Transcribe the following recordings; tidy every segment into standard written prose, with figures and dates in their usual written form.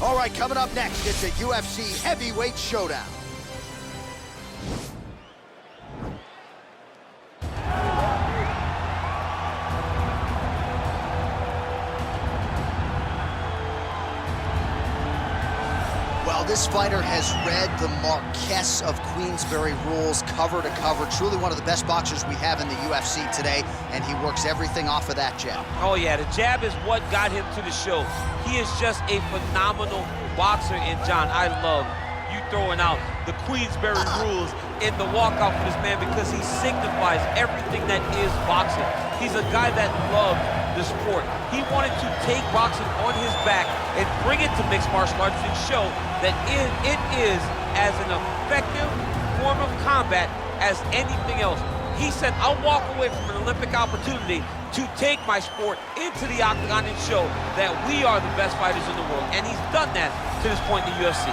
All right, coming up next, it's a UFC heavyweight showdown. Well, this fighter has read the Marquess of Queensberry rules cover to cover. Truly one of the best boxers we have in the UFC today, and he works everything off of that jab. Oh yeah, the jab is what got him to the show. He is just a phenomenal boxer, and John, I love you throwing out the Queensberry rules in the walkout for this man because he signifies everything that is boxing. He's a guy that loved the sport. He wanted to take boxing on his back and bring it to mixed martial arts and show that it is as an effective form of combat as anything else. He said, I'll walk away from an Olympic opportunity to take my sport into the octagon and show that we are the best fighters in the world. And he's done that to this point in the UFC.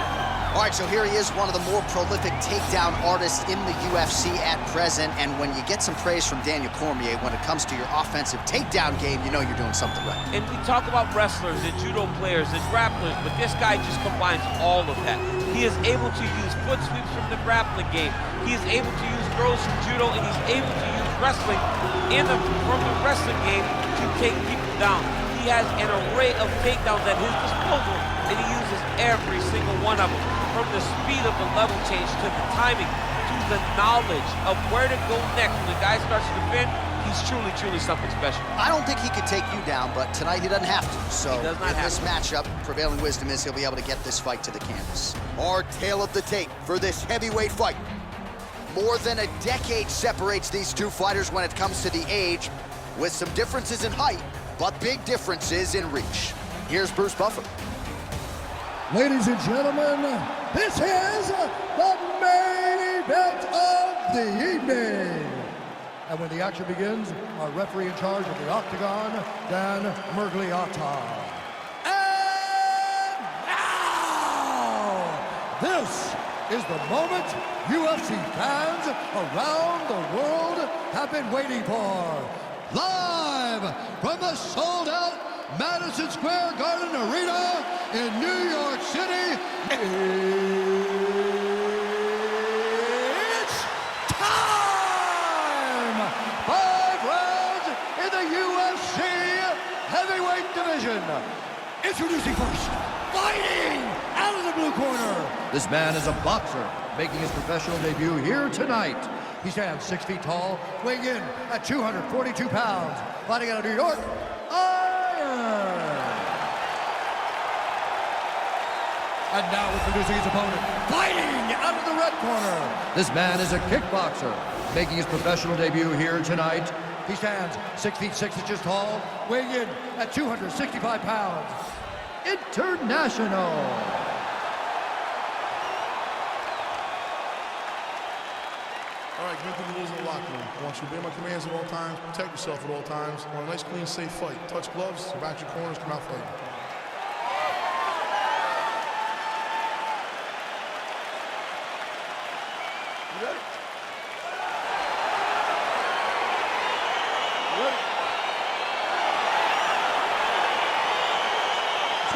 All right, so here he is, one of the more prolific takedown artists in the UFC at present. And when you get some praise from Daniel Cormier when it comes to your offensive takedown game, you know you're doing something right. And we talk about wrestlers and judo players and grapplers, but this guy just combines all of that. He is able to use foot sweeps from the grappling game. He is able to use throws from judo, and he's able to use wrestling from the wrestling game to take people down. He has an array of takedowns at his disposal, and he uses every single one of them. From the speed of the level change to the timing to the knowledge of where to go next. When the guy starts to defend, he's truly, truly something special. I don't think he could take you down, but tonight he doesn't have to. So he does not have this matchup, prevailing wisdom is he'll be able to get this fight to the canvas. Our tale of the tape for this heavyweight fight. More than a decade separates these two fighters when it comes to the age, with some differences in height, but big differences in reach. Here's Bruce Buffer. Ladies and gentlemen, this is the main event of the evening. And when the action begins, our referee in charge of the octagon, Dan Mergliata. And now, this is the moment UFC fans around the world have been waiting for. Live from the sold-out Madison Square Garden Arena in New York City, it's time! 5 rounds in the UFC heavyweight division. Introducing first, fighting out of the blue corner. This man is a boxer, making his professional debut here tonight. He stands 6 feet tall, weighing in at 242 pounds, fighting out of New York, And now introducing his opponent, fighting out of the red corner. This man is a kickboxer, making his professional debut here tonight. He stands 6 feet 6 inches tall, weighing in at 265 pounds. International. All right, get to the rules in the locker room. I want you to obey my commands at all times, protect yourself at all times. I want a nice, clean, safe fight. Touch gloves, back your corners, come out fighting.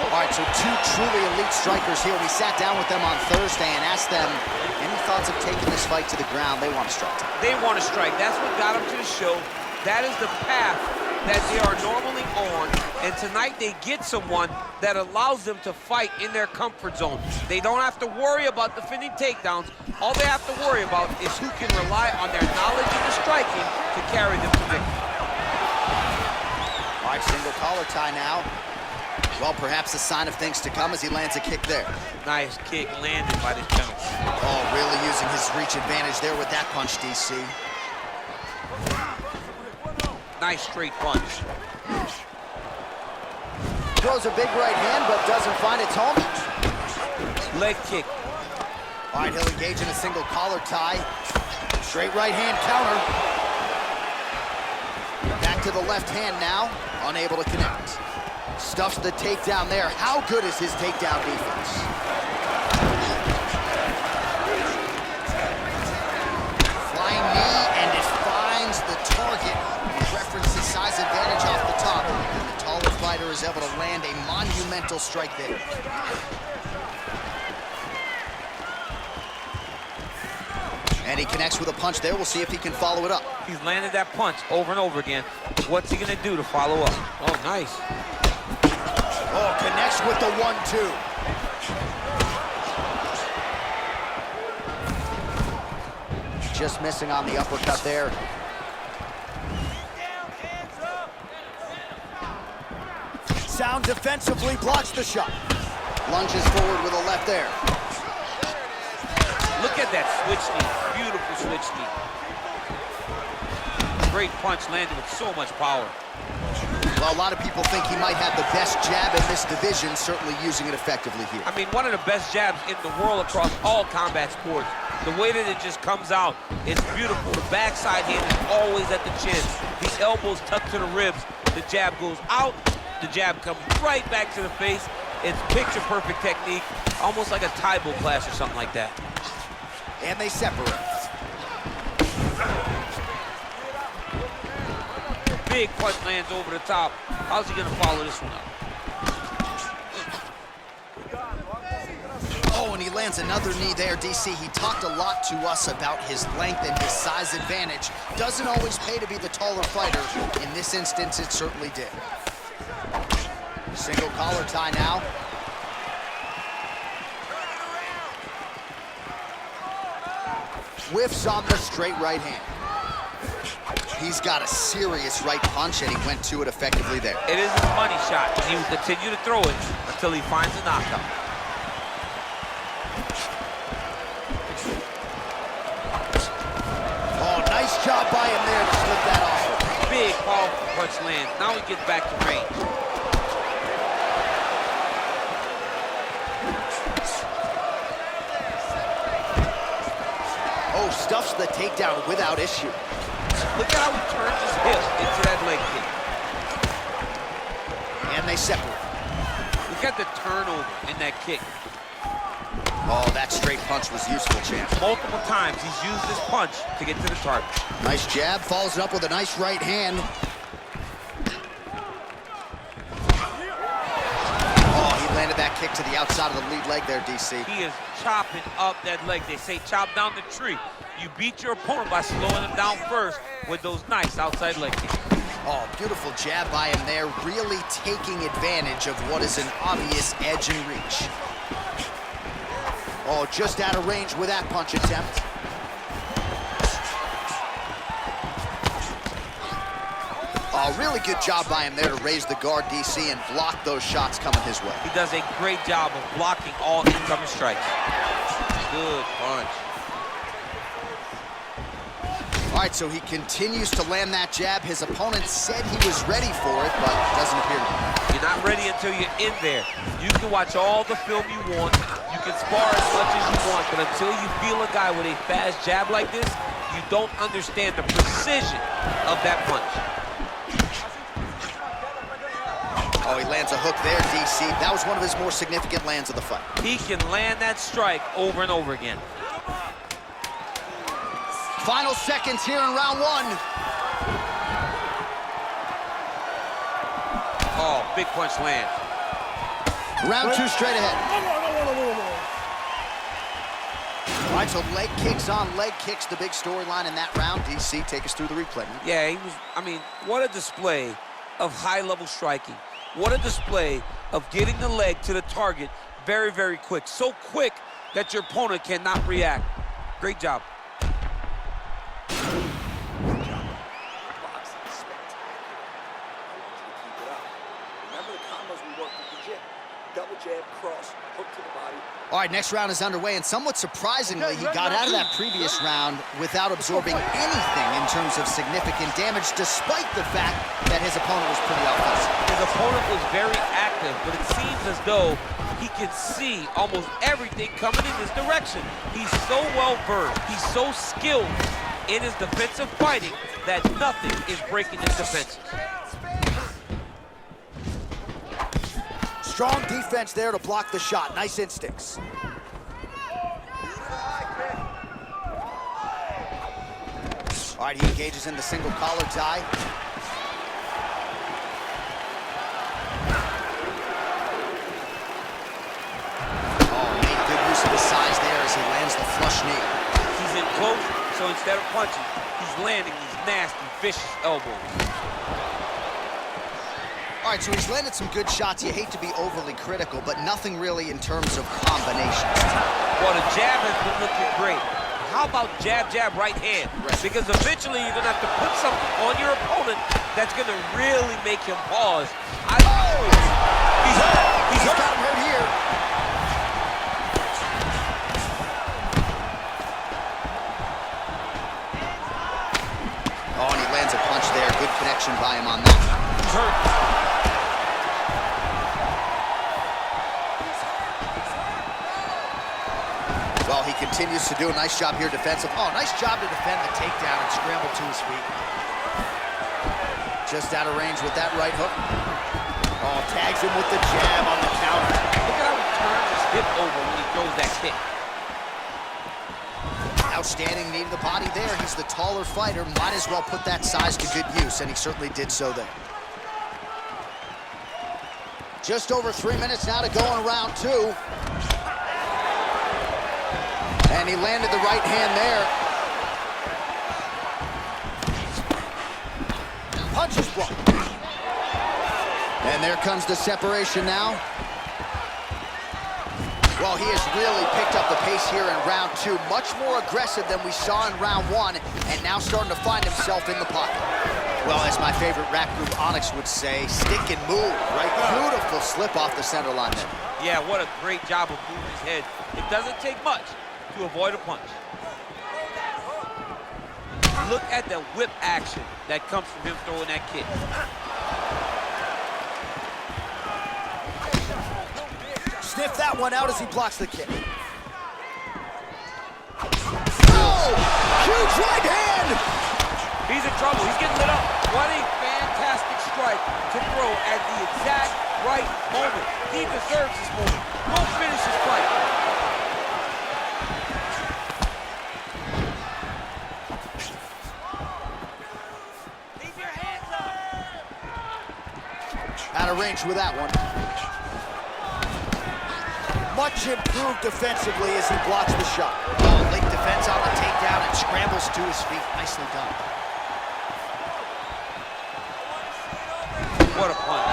All right, so two truly elite strikers here. We sat down with them on Thursday and asked them any thoughts of taking this fight to the ground. They want to strike. They want to strike. That's what got them to the show. That is the path that they are normally on. And tonight they get someone that allows them to fight in their comfort zone. They don't have to worry about defending takedowns. All they have to worry about is who can rely on their knowledge of the striking to carry them to victory. All right, single collar tie now. Well, perhaps a sign of things to come as he lands a kick there. Nice kick landed by this gentleman. Oh, really using his reach advantage there with that punch, DC. Nice straight punch. Throws a big right hand, but doesn't find its home. Leg kick. All right, he'll engage in a single collar tie. Straight right hand counter. Back to the left hand now, unable to connect. Stuffs the takedown there. How good is his takedown defense? Flying knee, and it finds the target. References size advantage off the top. The taller fighter is able to land a monumental strike there. And he connects with a punch there. We'll see if he can follow it up. He's landed that punch over and over again. What's he gonna do to follow up? Oh, nice. Oh, connects with the 1-2. Just missing on the uppercut there. Sound defensively, blocks the shot. Lunges forward with a left there. Look at that switch knee. Beautiful switch knee. Great punch landed with so much power. Well, a lot of people think he might have the best jab in this division, certainly using it effectively here. I mean, one of the best jabs in the world across all combat sports. The way that it just comes out is beautiful. The backside hand is always at the chin. The elbows tucked to the ribs. The jab goes out. The jab comes right back to the face. It's picture-perfect technique, almost like a Taibo clash or something like that. And they separate. Big punch lands over the top. How's he gonna follow this one up? Oh, and he lands another knee there, DC. He talked a lot to us about his length and his size advantage. Doesn't always pay to be the taller fighter. In this instance, it certainly did. Single collar tie now. Whiffs on the straight right hand. He's got a serious right punch, and he went to it effectively there. It is his money shot, and he will continue to throw it until he finds a knockout. Oh, nice job by him there to slip that off. Big, powerful punch lands. Now he gets back to range. Oh, stuffs the takedown without issue. Look at how he turns his hip into that leg kick. And they separate. Look at the turnover in that kick. Oh, that straight punch was useful, champ. Multiple times he's used this punch to get to the target. Nice jab, follows it up with a nice right hand. Oh, he landed that kick to the outside of the lead leg there, DC. He is chopping up that leg. They say chop down the tree. You beat your opponent by slowing him down first with those nice outside leg kicks. Oh, beautiful jab by him there, really taking advantage of what is an obvious edge and reach. Oh, just out of range with that punch attempt. Oh, really good job by him there to raise the guard, DC, and block those shots coming his way. He does a great job of blocking all incoming strikes. Good punch. All right, so he continues to land that jab. His opponent said he was ready for it, but doesn't appear to be. You're not ready until you're in there. You can watch all the film you want. You can spar as much as you want, but until you feel a guy with a fast jab like this, you don't understand the precision of that punch. Oh, he lands a hook there, DC. That was one of his more significant lands of the fight. He can land that strike over and over again. Final seconds here in round one. Oh, big punch lands. Round two straight ahead. All right, so leg kicks on leg kicks, the big storyline in that round. DC, take us through the replay. Yeah, he was, I mean, what a display of high-level striking. What a display of getting the leg to the target very, very quick. So quick that your opponent cannot react. Great job. All right, next round is underway, and somewhat surprisingly, he got out of that previous round without absorbing anything in terms of significant damage, despite the fact that his opponent was pretty offensive. His opponent was very active, but it seems as though he can see almost everything coming in his direction. He's so well-versed, he's so skilled in his defensive fighting that nothing is breaking his defenses. Strong defense there to block the shot. Nice instincts. All right, he engages in the single collar tie. close, so instead of punching, he's landing these nasty, vicious elbows. All right, so he's landed some good shots. You hate to be overly critical, but nothing really in terms of combinations. Well, the jab has been looking great. How about jab, jab, right hand? Right. Because eventually you're going to have to put something on your opponent that's going to really make him pause. He's hurt. He's got him hurt here. Oh, and he lands a punch there. Good connection by him on that. He's hurt. Well, he continues to do a nice job here defensive. Oh, nice job to defend the takedown and scramble to his feet. Just out of range with that right hook. Oh, tags him with the jab on the counter. Look at how he turns his hip over when he throws that kick. Outstanding knee to the body there. He's the taller fighter. Might as well put that size to good use, and he certainly did so there. Just over 3 minutes now to go in round 2. And he landed the right hand there. Punches blocked. And there comes the separation now. Well, he has really picked up the pace here in round 2. Much more aggressive than we saw in round 1, and now starting to find himself in the pocket. Well, as my favorite rap group Onyx would say, stick and move, right? Beautiful slip off the center line there. Yeah, what a great job of moving his head. It doesn't take much to avoid a punch. Look at the whip action that comes from him throwing that kick. Sniff that one out as he blocks the kick. Oh! Huge right hand! He's in trouble. He's getting lit up. What a fantastic strike to throw at the exact right moment. He deserves this moment. Go finish his fight. Keep your hands up. Out of range with that one. Much improved defensively as he blocks the shot. Oh, late defense on the takedown and scrambles to his feet. Nicely done. What a punch.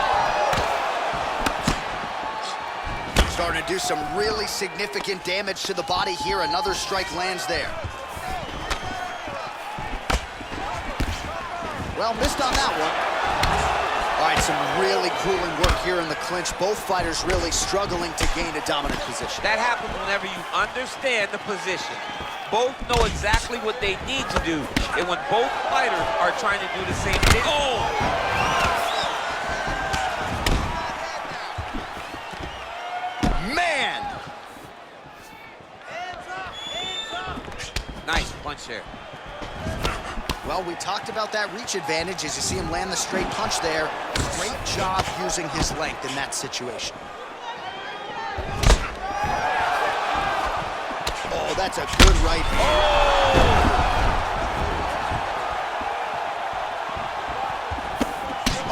Starting to do some really significant damage to the body here. Another strike lands there. Well, missed on that one. All right, some really grueling work here in the clinch. Both fighters really struggling to gain a dominant position. That happens whenever you understand the position. Both know exactly what they need to do, and when both fighters are trying to do the same thing. Oh! Man! Nice punch there. Well, we talked about that reach advantage as you see him land the straight punch there. Great job using his length in that situation. Oh, that's a good right hand.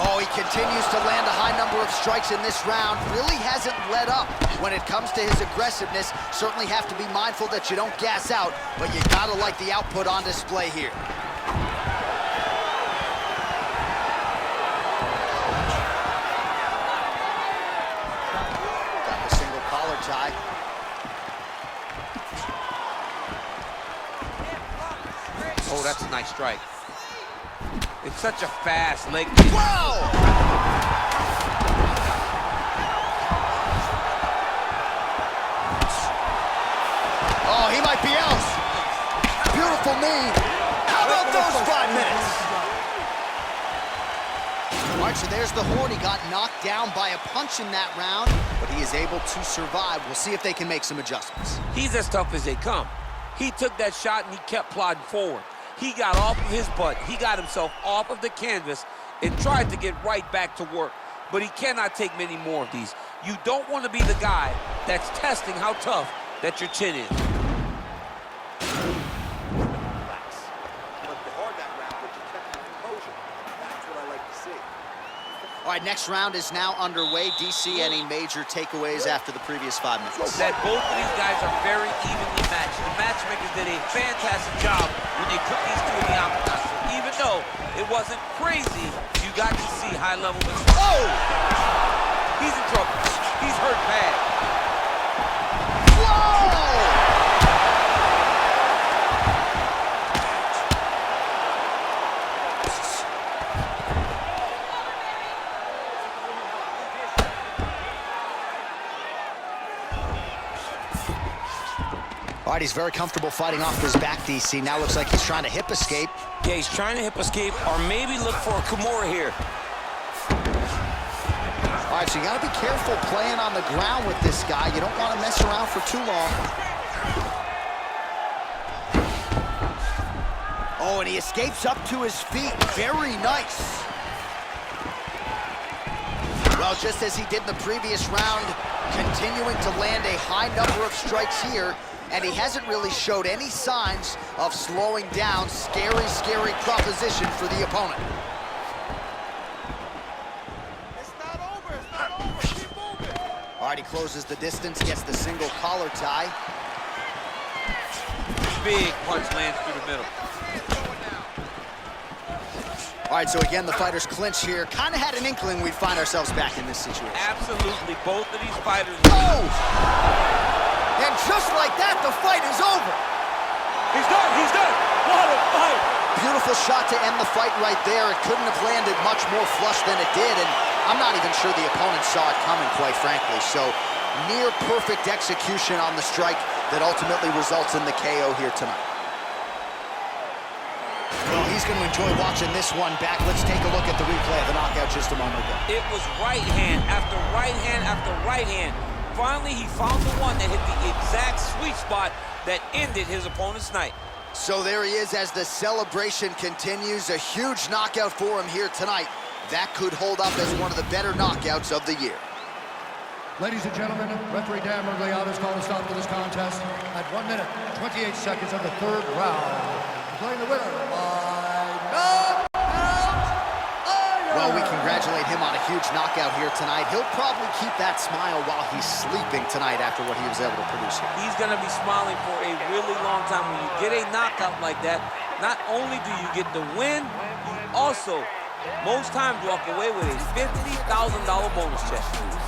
Oh, he continues to land a high number of strikes in this round. Really hasn't let up when it comes to his aggressiveness. Certainly have to be mindful that you don't gas out, but you gotta like the output on display here. Tie. Oh, that's a nice strike. It's such a fast leg kick. Whoa! Oh, he might be out. Beautiful knee. How about those 5 minutes? All right, so there's the Horn. He got knocked down by a punch in that round, but he is able to survive. We'll see if they can make some adjustments. He's as tough as they come. He took that shot and he kept plodding forward. He got off of his butt. He got himself off of the canvas and tried to get right back to work. But he cannot take many more of these. You don't want to be the guy that's testing how tough that your chin is. All right, next round is now underway. DC, any major takeaways after the previous 5 minutes? That both of these guys are very evenly matched. The matchmakers did a fantastic job when they put these two in the octagon. So even though it wasn't crazy, you got to see high-level mixed. Oh! He's in trouble. He's hurt bad. Whoa! All right, he's very comfortable fighting off his back, DC. Now looks like he's trying to hip escape. Yeah, he's trying to hip escape or maybe look for a Kimura here. All right, so you got to be careful playing on the ground with this guy. You don't want to mess around for too long. Oh, and he escapes up to his feet. Very nice. Well, just as he did in the previous round, continuing to land a high number of strikes here, and he hasn't really showed any signs of slowing down. Scary, scary proposition for the opponent. It's not over, it's not over. Keep moving. All right, he closes the distance, gets the single collar tie. Big punch lands through the middle. All right, so again, the fighters clinch here. Kind of had an inkling we'd find ourselves back in this situation. Absolutely, both of these fighters. Oh! And just like that, the fight is over. He's done, he's done. What a fight. Beautiful shot to end the fight right there. It couldn't have landed much more flush than it did, and I'm not even sure the opponent saw it coming, quite frankly. So near perfect execution on the strike that ultimately results in the KO here tonight. Well, he's going to enjoy watching this one back. Let's take a look at the replay of the knockout just a moment ago. It was right hand after right hand after right hand. Finally, he found the one that hit the exact sweet spot that ended his opponent's night. So there he is as the celebration continues. A huge knockout for him here tonight. That could hold up as one of the better knockouts of the year. Ladies and gentlemen, referee Dan Mergliata has called a stop to this contest at 1 minute, 28 seconds of the third round. Declaring the winner by knockout. Well, we congratulate him on a huge knockout here tonight. He'll probably keep that smile while he's sleeping tonight after what he was able to produce here. He's going to be smiling for a really long time. When you get a knockout like that, not only do you get the win, you also, most times, walk away with a $50,000 bonus check.